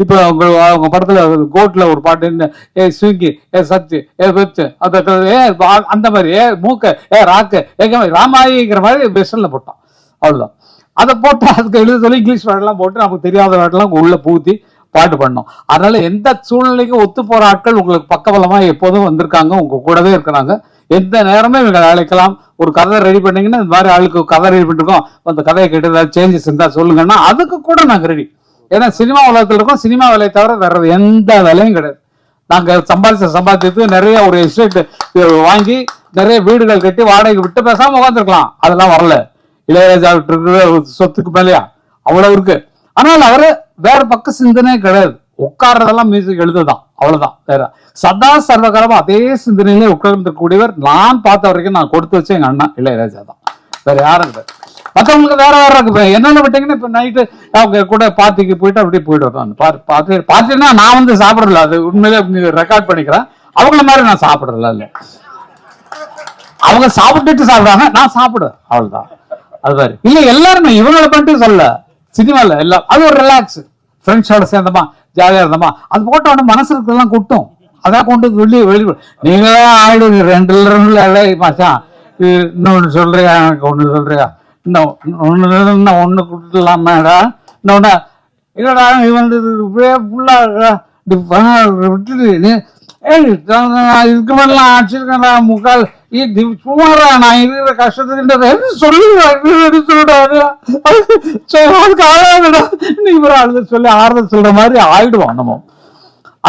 இப்போ அவங்க படத்துல கோட்ல ஒரு பாட்டு, ஏ ஸ்விங்கி, ஏ சச்சு, ஏ வெச்சு, அந்த மாதிரி ஏ மூக்க, ஏ ராக்கு, ராமாயிங்கிற மாதிரி வெஸ்டர்ன்ல போட்டோம். அவ்வளவுதான். அதை போட்டு அதுக்கு எழுத சொல்லி இங்கிலீஷ் வேர்டெல்லாம் போட்டு நமக்கு தெரியாத வேர்டெல்லாம் உள்ள பூத்தி பாட்டு பண்ணோம். அதனால எந்த சூழ்நிலைக்கும் ஒத்து போற ஆட்கள் உங்களுக்கு பக்கபலமா எப்போதும் வந்திருக்காங்க, உங்க கூடவே இருக்கிறாங்க. எந்த நேரமே இவங்க அழைக்கலாம். ஒரு கதை ரெடி பண்ணீங்கன்னா, இந்த மாதிரி ஆளுக்கு கதை ரெடி பண்ணிருக்கோம், அந்த கதையை கேட்டு ஏதாவது சேஞ்சஸ் இருந்தா சொல்லுங்கன்னா அதுக்கு கூட நாங்க ரெடி. ஏன்னா சினிமா உலகத்தில் இருக்கோம், சினிமா வேலையை தவிர வேற எந்த வேலையும் கிடையாது. நாங்க சம்பாதிச்சதுக்கு நிறைய ஒரு எஸ்டேட் வாங்கி நிறைய வீடுகள் கட்டி வாடகை விட்டு பேசாம உட்காந்துருக்கலாம். அதெல்லாம் வரல. இளையராஜா விட்டு சொத்துக்கு மேலேயா அவ்வளவு இருக்கு. ஆனால் அவரு வேற பக்க சிந்தனையே கிடையாது. உட்கார்றதெல்லாம் மியூசிக் எழுதுதான், அவ்வளவுதான். வேற சதா சர்வகாலமா அதே சிந்தனையிலே உட்கார்ந்துக்கூடியவர் நான் பார்த்த வரைக்கும் நான் கொடுத்து வச்ச எங்க அண்ணா இளையராஜா தான். வேற யாரும் கிடையாது. மற்றவங்களுக்கு வேற வேற இருக்கு. என்னென்ன விட்டீங்கன்னா இப்ப நைட்டு அவங்க கூட பார்ட்டிக்கு போயிட்டு அப்படியே போயிட்டு வருவாங்க. பார்ட்டினா நான் வந்து சாப்பிடல, அது உண்மையிலே ரெக்கார்ட் பண்ணிக்கிறேன். அவங்கள மாதிரி நான் சாப்பிடல. இல்ல அவங்க சாப்பிட்டுட்டு சாப்பிடுறாங்க, நான் சாப்பிடுவேன், அவ்வளவுதான். அது மாதிரி இல்ல எல்லாருமே இவங்களை பண்ணிட்டு சொல்ல. சினிமால எல்லாம் அது ஒரு ரிலாக்ஸ், ஃப்ரெண்ட்ஸோட சேர்ந்தமா ஜாலியா இருந்தோமா, அது போட்ட உடனே மனசுக்கு எல்லாம் கொட்டும். அதான் கொண்டு வெளியே நீங்க ஆயிடுவீங்க. 2 மாசம் இன்னொன்னு சொல்றியா, எனக்கு ஒண்ணு சொல்றியா, இன்னும் ஒண்ணு கொடுத்துடலாமேடா, இன்னொன்னு இல்லடா இவன் ஃபுல்லா விட்டுட்டு இதுக்கு மேலாம் ஆச்சிருக்கேன்டா முக்கால் சுமாரா நான் இருக்கிற கஷ்டத்துக்கு சொல்லி ஆறுதல் சொல்ற மாதிரி ஆயிடுவோம் நம்ம.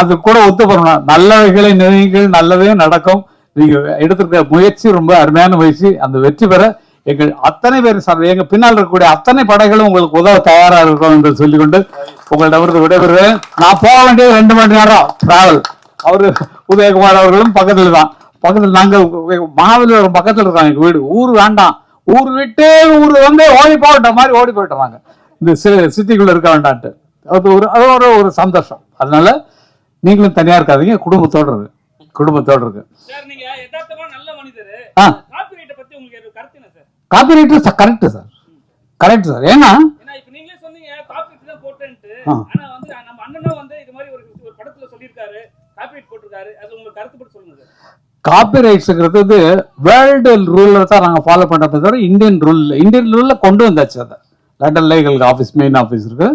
அது கூட ஒத்து போறோம். நல்லவைகளை நினைவுகள் நல்லதே நடக்கும். நீங்க எடுத்திருக்க முயற்சி ரொம்ப அருமையான முயற்சி. அந்த வெற்றி பெற எங்கள் அத்தனை பேர் சார், எங்க பின்னால் இருக்கக்கூடிய அத்தனை படைகளும் உங்களுக்கு உதவ தயாரா இருக்கும் என்று சொல்லிக்கொண்டு உங்கள்ட்ட விடைபெறுவேன். நான் போக வேண்டியது 2 மணி நேரம் டிராவல். அவரு உதயகுமார் அவர்களும் பக்கத்துல தான். பக்கத்துல நாங்க மகாபலிபுரம் பக்கத்துல இருக்காங்க எங்க வீடு. ஊர் வேண்டாம், ஊர் விட்டு ஊர் வந்து ஓடி போட்ட மாதிரி ஓடி போயிட்டுறாங்க, இந்த சிட்டிக்குள்ள இருக்க வேண்டான்ட்டு. அது ஒரு சந்தோஷம். அதனால நீங்களும் தனியா இருக்காதீங்க, குடும்பத்தோடு இருக்கு. Copyright correct sir, correct sir. ஏன்னா காப்பிரைட்ஸ்ங்கிறது வேர்ல்டு ரூல்ல தான் நாங்க ஃபாலோ பண்றதை தவிர இந்தியன் ரூல்ல கொண்டு வந்தாச்சு. அதை London legal office, main office இருக்கு.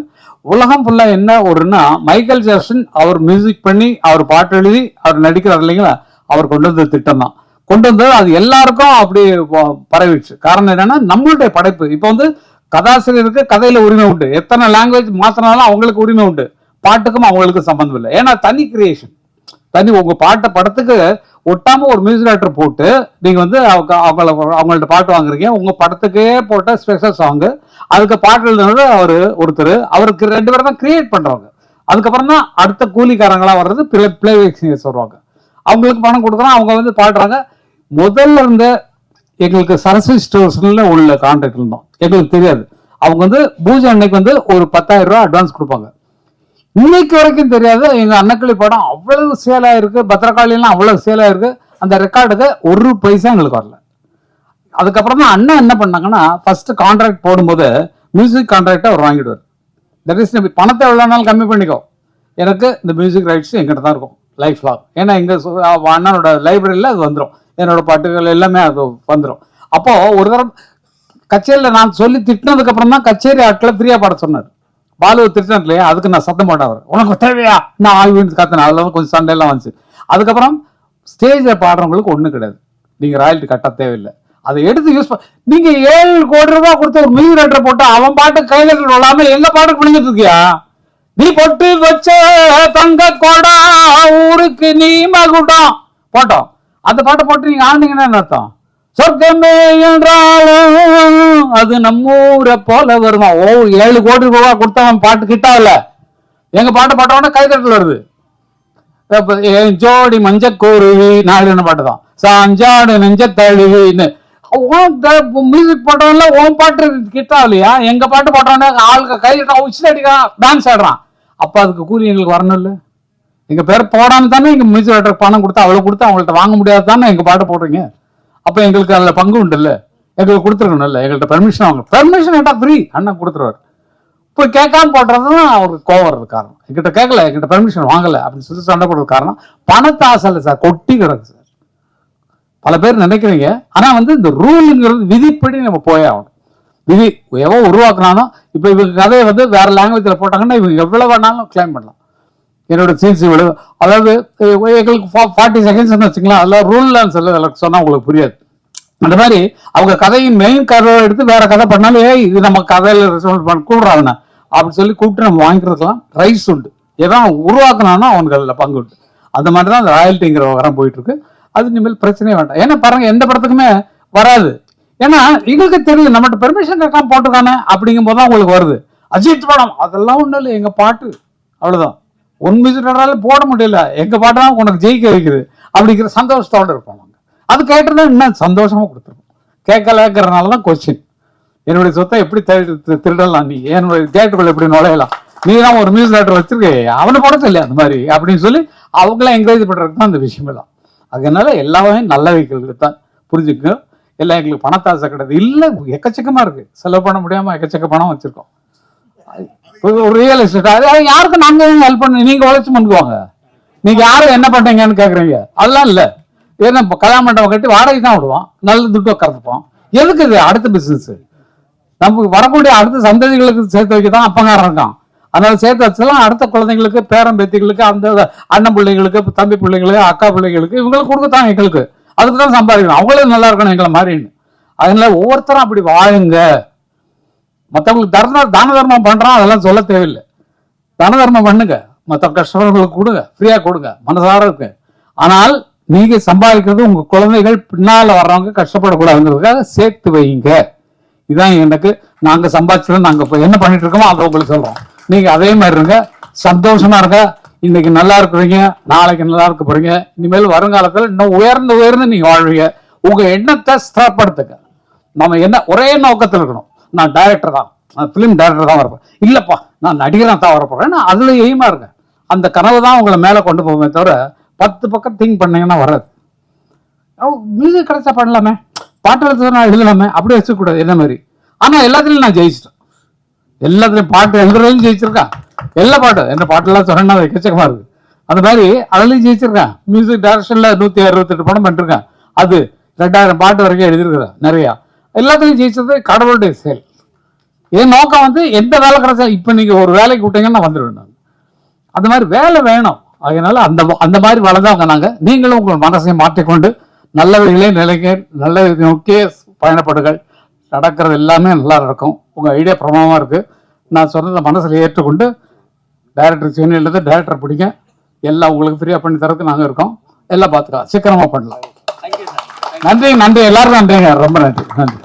உலகம் ஃபுல்லா என்ன ஒருன்னா, மைக்கேல் ஜாக்சன் அவர் மியூசிக் பண்ணி அவர் பாட்டு எழுதி அவர் நடிக்கிறார் இல்லைங்களா, அவர் கொண்டு வந்த திட்டம் தான். கொண்டு வந்தது அது எல்லாருக்கும் அப்படி பரவிடுச்சு. காரணம் என்னன்னா நம்மளுடைய படைப்பு. இப்போ வந்து கதாசிரியருக்கு கதையில உரிமை உண்டு, எத்தனை லாங்குவேஜ் மாத்தினாலும் அவங்களுக்கு உரிமை உண்டு, பாட்டுக்கும் அவங்களுக்கு சம்பந்தம் இல்லை. ஏன்னா தனி கிரியேஷன், தனி உங்க படத்துக்கு ஒட்டாம ஒரு மியூசிக் டைரக்டர் போட்டு நீங்க வந்து அவங்கள்ட்ட பாட்டு வாங்குறீங்க. உங்க படத்துக்கே போட்ட ஸ்பெஷல் சாங், அதுக்கு பாட்டு எழுதுனது அவரு ஒருத்தர், அவருக்கு 2 பேரும் தான் கிரியேட் பண்றவங்க. அதுக்கப்புறம் தான் அடுத்த கூலிக்காரங்களா வர்றது பிளே சிங்கர்ஸ் வருவாங்க. அவங்களுக்கு பணம் கொடுக்குறோம், அவங்க வந்து பாடுறாங்க. முதல்ல இருந்த எங்களுக்கு சரஸ்வதி ஸ்டோர்ஸ்ல உள்ள கான்ட்ராக்ட் இருந்தோம், எங்களுக்கு தெரியாது. அவங்க வந்து பூஜை அன்னைக்கு வந்து ஒரு 10,000 ரூபாய் அட்வான்ஸ் கொடுப்பாங்க. இன்னைக்கு வரைக்கும் தெரியாது. எங்க அன்னக்கிளி படம் அவ்வளவு சேலா இருக்கு, பத்திரகாளிலாம் அவ்வளவு சேலா இருக்கு. அந்த ரெக்கார்டுக்கு 1 பைசா எங்களுக்கு வரல. அதுக்கப்புறம் தான் அண்ணன் என்ன பண்ணாங்கன்னா, ஃபர்ஸ்ட் கான்ட்ராக்ட் போடும்போது மியூசிக் கான்ட்ராக்டை அவர் வாங்கிடுவார். தட் இஸ் பணத்தை எவ்வளோனாலும் கம்மி பண்ணிக்கோ, எனக்கு இந்த மியூசிக் ரைட்ஸ் எங்கிட்ட தான் இருக்கும் லைஃப் லாங். ஏன்னா எங்க அண்ணனோட லைப்ரரியில அது வந்துடும், என்னோட பாட்டுகள் எல்லாமே அது வந்துடும். அப்போ ஒரு தரம் கச்சேரியில் நான் சொல்லி திட்டினதுக்கு அப்புறம் தான் கச்சேரி ஆட்களை ஃப்ரீயா பாட சொன்னார். பாலு திட்டம் இல்லையா, அதுக்கு நான் சத்தம் போட்டேன். அவர் உனக்கு தேவையா நான் ஆய்வு கத்தினேன், அதெல்லாம் கொஞ்சம் சண்டையெல்லாம் வந்துச்சு. அதுக்கப்புறம் ஸ்டேஜில் பாடுறவங்களுக்கு ஒன்றும் கிடையாது, நீங்க ராயல்ட்டி கட்ட தேவையில்லை, அதை எடுத்து யூஸ் பண்ண. நீங்க 7 கோடி ரூபாய் கொடுத்த ஒரு மியூசிக் டைரக்டர் போட்டா அவன் பாட்டு கையில் விடாம எங்க பாட்டுக்கு பண்ணிட்டு இருக்கியா? நீ பொட்டு வச்ச தங்க கோடா ஊருக்கு நீ மகுடம் போட்டோம், அந்த பாட்டை போட்டு நீங்க ஆனீங்கன்னா என்ன அர்த்தம்? சொர்க்கமே என்றாலும் அது நம்மூரை போல வருமா? 7 கோடி ரூபாய் கொடுத்தவன் பாட்டு கிட்டாவில்ல, எங்க பாட்டு பாட்டோட கைதட்டல் வருது. ஜோடி மஞ்சக்கூருவி நாலு பாட்டு தான், சாஞ்சாடு நெஞ்ச தழுவின்னு மியூசிக் போட்டவன்ல உன் பாட்டு கிட்டாவில்லையா? எங்க பாட்டு போட்டவன ஆளுக்கு கைதட்ட உச்சி அடிக்கிறான், டான்ஸ் ஆடுறான். அப்ப அதுக்கு கூலி எங்களுக்கு வரணும் இல்ல? எங்க பேர் போடாம தானே எங்க மியூசிக் டைரக்டர் பணம் கொடுத்து அவ்வளவு கொடுத்து அவங்கள்ட்ட வாங்க முடியாது தானே எங்க பாட்டு போடுறீங்க. அப்ப எங்களுக்கு அதுல பங்கு உண்டு இல்ல, எங்களுக்கு கொடுத்துருக்கணும் இல்ல, எங்கள்கிட்ட பெர்மிஷன் வாங்க. பெர்மிஷன் கேட்டா ஃப்ரீ அண்ணன் கொடுத்துருவார். இப்போ கேட்காம போடுறதுதான் அவருக்கு கோவம் வர்றது காரணம். என்கிட்ட கேட்கல, என்கிட்ட பெர்மிஷன் வாங்கலை அப்படின்னு சொல்லி சண்டை போடுறது காரணம் பணத்தை ஆசை இல்லை சார், கொட்டி கிடக்கு சார். பல பேர் நினைக்கிறீங்க. ஆனால் வந்து இந்த ரூலுங்கிறது விதிப்படி நம்ம போயே ஆகணும். விதி எவ்வளோ உருவாக்குனாலும் இப்போ இவங்க கதையை வந்து வேற லாங்குவேஜில் போட்டாங்கன்னா இவங்க எவ்வளோ வேணாலும் கிளைம் பண்ணலாம். என்னோட சீன்ஸ் இவ்வளோ, அதாவது எங்களுக்கு 40 செகண்ட்ஸ்ன்னு வச்சுக்கலாம், அதெல்லாம் ரூல்லாம் சொல்ல சொன்னால் உங்களுக்கு புரியாது. அந்த மாதிரி அவங்க கதையின் மெயின் கதை எடுத்து வேற கதை பண்ணாலும் இது நம்ம கதையில ரெஸ்பான்ஸ் பண்ண கூடுறாங்கண்ணா அப்படின்னு சொல்லி கூப்பிட்டு நம்ம வாங்கிக்கிறதுலாம் ரைட்ஸ் உண்டு. எதாவது உருவாக்குனானா அவனுக்கு அதில் பங்கு உண்டு. அந்த மாதிரி தான் அந்த ராயல்ட்டிங்கிற விவகாரம் போயிட்டு இருக்கு. அது இனிமேல் பிரச்சனையே வேண்டாம். ஏன்னா பாருங்க, எந்த படத்துக்குமே வராது. ஏன்னா எங்களுக்கு தெரியும் நம்மகிட்ட பெர்மிஷன் கேட்காம போட்டுக்கானே அப்படிங்கும் போது தான் உங்களுக்கு வருது. அஜித் படம் அதெல்லாம் ஒன்றும் இல்லை, எங்க பாட்டு அவ்வளவுதான். ஒன் மியூசிக் போட முடியல, எங்க பாட்டு தான் உனக்கு ஜெயிக்க வைக்குது அப்படிங்கிற சந்தோஷத்தோடு இருப்போம். அது கேட்டுதான் இன்னும் சந்தோஷமா கொடுத்துருக்கோம். கேட்கலங்கிறதுனாலதான் கொஸ்டின். என்னுடைய சொத்தை எப்படி திருடலாம், நீ என்னுடைய தேட்டருக்குள்ள எப்படி நுழையலாம், நீ தான் ஒரு மியூசிக் டேரக்டர் வச்சிருக்கே அவனை போட சொல்லி அந்த மாதிரி அப்படின்னு சொல்லி அவங்களாம் என்கரேஜ் பண்றதுக்கு தான் அந்த விஷயம் எல்லாம். அதனால எல்லாமே நல்ல வைக்கிறது தான் புரிஞ்சுக்க. எல்லாம் எங்களுக்கு பணத்தாசை கிடையாது இல்லை, எக்கச்சக்கமா இருக்கு, செலவு பண்ண முடியாம எக்கச்சக்க பணம் வச்சிருக்கோம். ஒரு ரியல் எஸ்டேட் அது யாருக்கும் நாங்க ஹெல்ப் பண்ண, நீங்க உழைச்சு பண்ணுவாங்க, நீங்க யாரும் என்ன பண்றீங்கன்னு கேக்குறீங்க. அதெல்லாம் இல்லை. ஏன்னா கல்யாண மண்டபம் கட்டி வாடகை தான் விடுவோம், நல்ல துட்டு கறந்துப்போம். எதுக்கு இது அடுத்த பிசினஸ்? நமக்கு வரக்கூடிய அடுத்த சந்ததிகளுக்கு சேர்த்து வைக்க தான் அப்பங்காரம் இருக்கான். அதனால சேர்த்து வச்சலாம் அடுத்த குழந்தைங்களுக்கு, பேரன் பேத்திகளுக்கு, அந்த அண்ணன் பிள்ளைங்களுக்கு, தம்பி பிள்ளைங்களுக்கு, அக்கா பிள்ளைங்களுக்கு இவங்களுக்கு கொடுக்கத்தான் எங்களுக்கு. அதுக்கு தான் சம்பாதிக்கணும், அவங்களும் நல்லா இருக்கணும் எங்களை மாதிரின்னு. அதனால ஒவ்வொருத்தரும் அப்படி வாழுங்க. மற்றவங்களுக்கு தான தர்மம் பண்றான் அதெல்லாம் சொல்ல தேவையில்லை. தான தர்மம் பண்ணுங்க, மற்ற கஷ்டங்களுக்கு கொடுங்க, ஃப்ரீயா கொடுங்க, மனசார இருக்கு. ஆனால் நீங்க சம்பாதிக்கிறது உங்க குழந்தைகள் பின்னால வர்றவங்க கஷ்டப்படக்கூடாதுங்கிறதுக்காக சேர்த்து வைங்க. இதான் எனக்கு நாங்க சம்பாதிச்சது, நாங்க என்ன பண்ணிட்டு இருக்கோமோ அதை உங்களுக்கு சொல்றோம். நீங்க அதே மாதிரி இருங்க, சந்தோஷமா இருங்க. இன்னைக்கு நல்லா இருக்கிறீங்க, நாளைக்கு நல்லா இருக்க போறீங்க. இனிமேல் வருங்காலத்துல இன்னும் உயர்ந்து உயர்ந்து நீங்க வாழ்வீங்க. உங்க எண்ணத்தை ஸ்திரப்படுத்துங்க. நம்ம என்ன ஒரே நோக்கத்தில் இருக்கணும், நான் டைரக்டர் தான், நான் பிலிம் டைரக்டர் தான் வரப்போறேன், இல்லப்பா நான் நடிகராக தான் வரப்போறேன், அதுல எய்மா இருங்க. அந்த கனவு தான் உங்களை மேல கொண்டு போகுமே தவிர 10 பக்கம் திங்க் பண்ணீங்கன்னா வராது. மியூசிக் கிடைச்சா பண்ணலாமே, பாட்டு எழுத நான் எழுதலாமே, அப்படியே வச்சுக்கூடாது என்ன மாதிரி. ஆனா எல்லாத்துலயும் நான் ஜெயிச்சிட்டேன், எல்லாத்துலயும் பாட்டு எழுதுறதுலையும் ஜெயிச்சிருக்கேன். எல்லா பாட்டு என்ன பாட்டெல்லாம் சொன்னா எக்கச்சக்கமா இருக்கு. அந்த மாதிரி அதுலயும் ஜெயிச்சிருக்கேன். மியூசிக் டைரக்ஷன்ல 168 படம் பண்ணிருக்கேன். அது 2000 பாட்டு வரைக்கும் எழுதிருக்கிறேன் நிறைய. எல்லாத்துலயும் ஜெயிச்சது கடவுளுடைய செயல். என் நோக்கம் வந்து எந்த வேலை கிடைச்சா, இப்ப நீங்க ஒரு வேலைக்கு விட்டீங்கன்னா வந்துடுவேன் நான். அந்த மாதிரி வேலை வேணும். அதனால அந்த மாதிரி வளர்ந்தவங்க நாங்க. நீங்களும் உங்கள் மனசை மாற்றிக்கொண்டு நல்ல வழிகளே நிலைங்க, நல்ல நோக்கிய பயணப்படுகள். நடக்கிறது எல்லாமே நல்லா இருக்கும். உங்க ஐடியா பிரமாதமா இருக்கு. நான் சொன்னதை மனசுல ஏற்றுக்கொண்டு டைரக்டர் சென்னையில டைரக்டர் பிடிங்க, எல்லாம் உங்களுக்கு ஃப்ரீயா பண்ணி தரதுக்கு நாங்க இருக்கோம். எல்லாம் பார்த்துக்கலாம், சீக்கிரமா பண்ணலாம். நன்றி நன்றி, எல்லாருக்கும் நன்றிங்க, ரொம்ப நன்றி நன்றி.